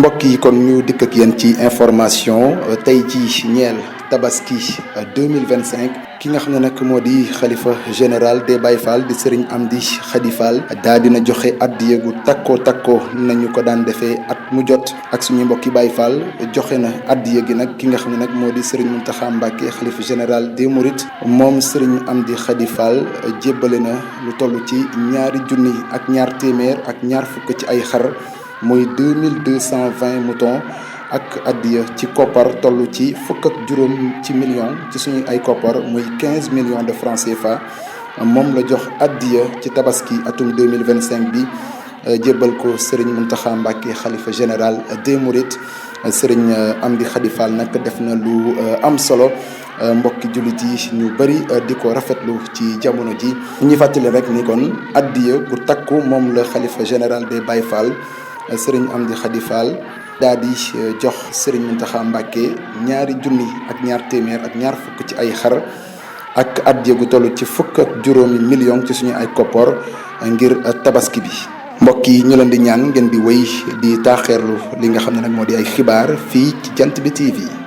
mbokk yi kon ñu dikk ak yéen ci information tey ci ñeel tabaski 2025 ki nga xam ne nag moo di xalifa général des Baye Fall di Serigne Amdy Khady Fall daa dina joxe addiya gu takkoo nañu ko daan defee at mu jot ak suñu mbokki Baye Fall joxe na addiya gi nag ki nga xam ne nag moo di Serigne Mountakha Mbacké xalifa général des Mourides moom Serigne Amdy Khady Fall jébbale na lu toll ci $2,000 ak ñaar fukk ci ay xar muy 2220 moutons ak addiya ci koppar toll ci fukk ak juróom ci millions ci suñu ay koppar muy 15 millions de francs CFA moom la jox addiya ci tabaski atum 2025 bi jébbal ko Serigne Mountakha Mbacké xalifa général des Mourides Serigne Amdy Khady Fall nag def na lu am solo mbokki jullit yi ñu bëri di ko rafetlu ci jamono ji ñuy fàttali rek ni kon addiya bu takku moom la xalifa général des Baye Fall Serigne Amdy Khady Fall daa di jox Serigne Mountakha Mbacké $2,000 ak ñaar fukk ci ay xar ak addiya gu toll ci fukk ak juróomi millions ci suñu ay koppor ngir tabaski bi. mbokk yi ñu leen di ñaan ngeen di wéy di taaxeerlu li nga xam ne nag moo di ay xibaar fii ci Jant Bi TV.